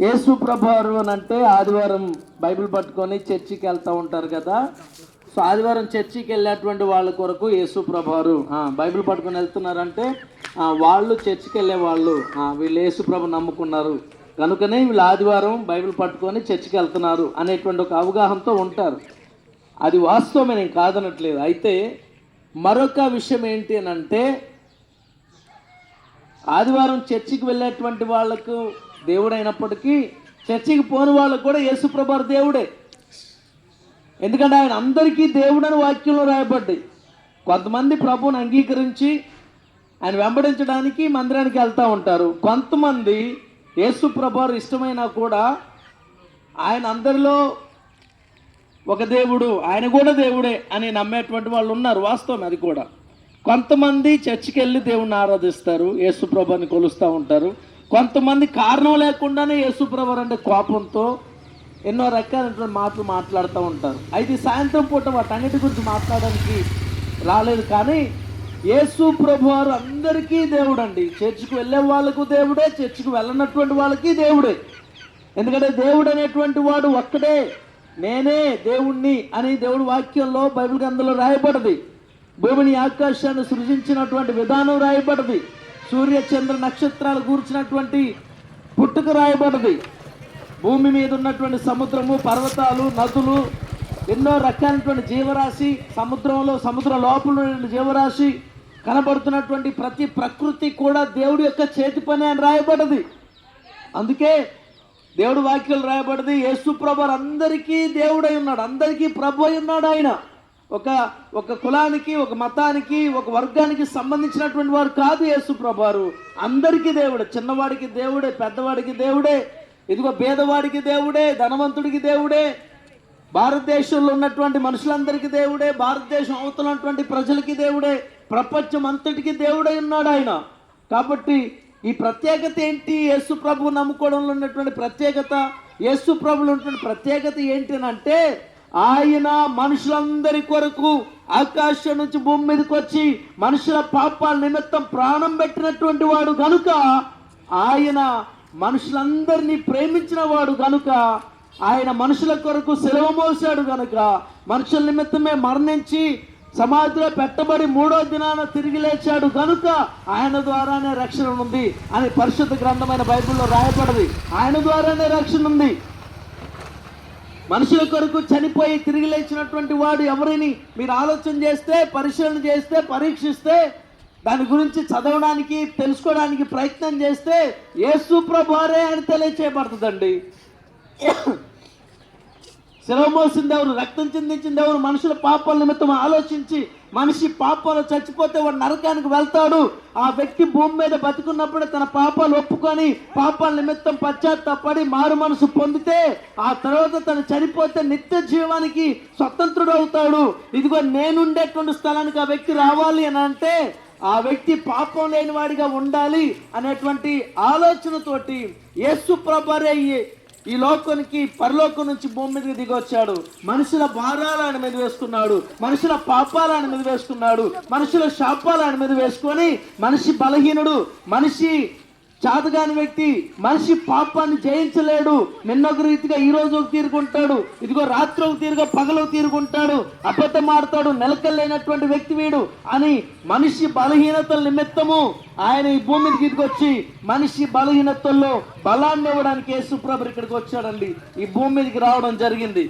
యేసు ప్రభువారు అని అంటే ఆదివారం బైబిల్ పట్టుకొని చర్చికి వెళ్తూ ఉంటారు కదా. సో ఆదివారం చర్చికి వెళ్ళేటువంటి వాళ్ళ కొరకు యేసు ప్రభువారు బైబిల్ పట్టుకొని వెళ్తున్నారంటే వాళ్ళు చర్చికి వెళ్ళే వాళ్ళు వీళ్ళు యేసు ప్రభు నమ్ముకున్నారు కనుకనే వీళ్ళు ఆదివారం బైబిల్ పట్టుకొని చర్చికి వెళ్తున్నారు అనేటువంటి ఒక అవగాహనతో ఉంటారు. అది వాస్తవమే, నేను కాదనట్లేదు. అయితే మరొక విషయం ఏంటి అని అంటే, ఆదివారం చర్చికి వెళ్ళేటువంటి వాళ్ళకు దేవుడైనప్పటికీ చర్చికి పోని వాళ్ళకు కూడా యేసుప్రభు దేవుడే. ఎందుకంటే ఆయన అందరికీ దేవుడని వాక్యంలో రాయబడ్డాయి. కొంతమంది ప్రభువుని అంగీకరించి ఆయన వెంబడించడానికి మందిరానికి వెళ్తూ ఉంటారు. కొంతమంది యేసుప్రభు ఇష్టమైనా కూడా ఆయన అందరిలో ఒక దేవుడు, ఆయన కూడా దేవుడే అని నమ్మేటువంటి వాళ్ళు ఉన్నారు. వాస్తవం అది కూడా. కొంతమంది చర్చికి వెళ్ళి దేవుణ్ణి ఆరాధిస్తారు, యేసుప్రభుని కొలుస్తూ ఉంటారు. కొంతమంది కారణం లేకుండానే యేసుప్రభు అంటే కోపంతో ఎన్నో రకాలైనటువంటి మాటలు మాట్లాడుతూ ఉంటారు. అయితే సాయంత్రం పూట వాటన్నిటి గురించి మాట్లాడడానికి రాలేదు. కానీ యేసుప్రభు వారు అందరికీ దేవుడు అండి. చర్చికి వెళ్ళే వాళ్ళకు దేవుడే, చర్చికి వెళ్ళనటువంటి వాళ్ళకి దేవుడే. ఎందుకంటే దేవుడు అనేటువంటి వాడు ఒక్కడే, నేనే దేవుణ్ణి అని దేవుడి వాక్యంలో బైబిల్ గ్రంథంలో రాయబడింది. భూమిని ఆకాశాన్ని సృజించినటువంటి విధానం రాయబడింది. సూర్య చంద్ర నక్షత్రాలు కూర్చున్నటువంటి పుట్టుక రాయబడింది. భూమి మీద ఉన్నటువంటి సముద్రము, పర్వతాలు, నదులు, ఎన్నో రకాలైనటువంటి జీవరాశి, సముద్రం లోపల ఉన్న జీవరాశి, కనబడుతున్నటువంటి ప్రతి ప్రకృతి కూడా దేవుడి యొక్క చేతి పని అని రాయబడింది. అందుకే దేవుడు వాక్యాలు రాయబడింది. యేసు ప్రభు అందరికీ దేవుడై ఉన్నాడు, అందరికీ ప్రభు అయి ఉన్నాడు. ఆయన ఒక కులానికి, ఒక మతానికి, ఒక వర్గానికి సంబంధించినటువంటి వారు కాదు. యేసు ప్రభువారు అందరికీ దేవుడే. చిన్నవాడికి దేవుడే, పెద్దవాడికి దేవుడే, ఇదిగో పేదవాడికి దేవుడే, ధనవంతుడికి దేవుడే, భారతదేశంలో ఉన్నటువంటి మనుషులందరికీ దేవుడే, భారతదేశం అవతల ఉన్నటువంటి ప్రజలకి దేవుడే, ప్రపంచం అంతటికి దేవుడై ఉన్నాడు ఆయన. కాబట్టి ఈ ప్రత్యేకత ఏంటి? యేసు ప్రభు నమ్ముకోవడంలో ఉన్నటువంటి ప్రత్యేకత, యేసు ప్రభులో ఉన్నటువంటి ప్రత్యేకత ఏంటి అని అంటే, ఆయన మనుషులందరి కొరకు ఆకాశం నుంచి భూమి మీదకి వచ్చి మనుషుల పాపాల నిమిత్తం ప్రాణం పెట్టినటువంటి వాడు కనుక, ఆయన మనుషులందరినీ ప్రేమించిన వాడు కనుక, ఆయన మనుషుల కొరకు శిలువ మోసాడు కనుక, మనుషుల నిమిత్తమే మరణించి సమాధిలో పెట్టబడి 3వ దినాన తిరిగి లేచాడు కనుక ఆయన ద్వారానే రక్షణ ఉంది అని పరిశుద్ధ గ్రంథమైన బైబిల్లో రాయబడింది. ఆయన ద్వారానే రక్షణ ఉంది. మనుషుల కొరకు చనిపోయి తిరిగి లేచినటువంటి వాడు ఎవరిని మీరు ఆలోచన చేస్తే, పరిశీలన చేస్తే, పరీక్షిస్తే, దాని గురించి చదవడానికి, తెలుసుకోవడానికి ప్రయత్నం చేస్తే యేసు ప్రభువారే అని తెలియచేయబడుతుందండి. శిలువ మోసింది ఎవరు? రక్తం చిందించింది ఎవరు? మనుషుల పాపాల నిమిత్తం ఆలోచించి మనిషి పాపాలు చచ్చిపోతే వాడు నరకానికి వెళ్తాడు. ఆ వ్యక్తి భూమి మీద బతుకున్నప్పుడే తన పాపాలు ఒప్పుకొని పాపాల నిమిత్తం పశ్చాత్తాపడి మారు మనసు పొందితే ఆ తర్వాత తను చనిపోతే నిత్య జీవానికి స్వతంత్రుడు అవుతాడు. ఇదిగో నేనుండేటువంటి స్థలానికి ఆ వ్యక్తి రావాలి అని అంటే ఆ వ్యక్తి పాపం లేని వాడిగా ఉండాలి అనేటువంటి ఆలోచనతోటి యేసు ప్రభువే ఈ లోకానికి, పరలోకం నుంచి భూమి మీదకి దిగొచ్చాడు. మనుషుల భారాలు ఆయన మీద వేసుకున్నాడు, మనుషుల పాపాలు ఆయన మీద వేసుకున్నాడు, మనుషుల శాపాలు ఆయన మీద వేసుకొని, మనిషి బలహీనుడు, మనిషి చాతగాని వ్యక్తి, మనిషి పాపాన్ని జయించలేడు. నిన్నొక రీతిగా ఈ రోజు ఒక తీరుకుంటాడు, ఇదిగో రాత్రి ఒక తీరుగా పగలు తీరుకుంటాడు, అబద్ధం ఆడతాడు, నిలకలేనటువంటి వ్యక్తి వీడు అని మనిషి బలహీనతల నిమిత్తము ఆయన ఈ భూమి మీదకి దిగొచ్చి మనిషి బలహీనతల్లో బలాన్ని ఇవ్వడానికి యేసు ప్రభు ఇక్కడికి వచ్చాడండి. ఈ భూమి మీదకి రావడం జరిగింది.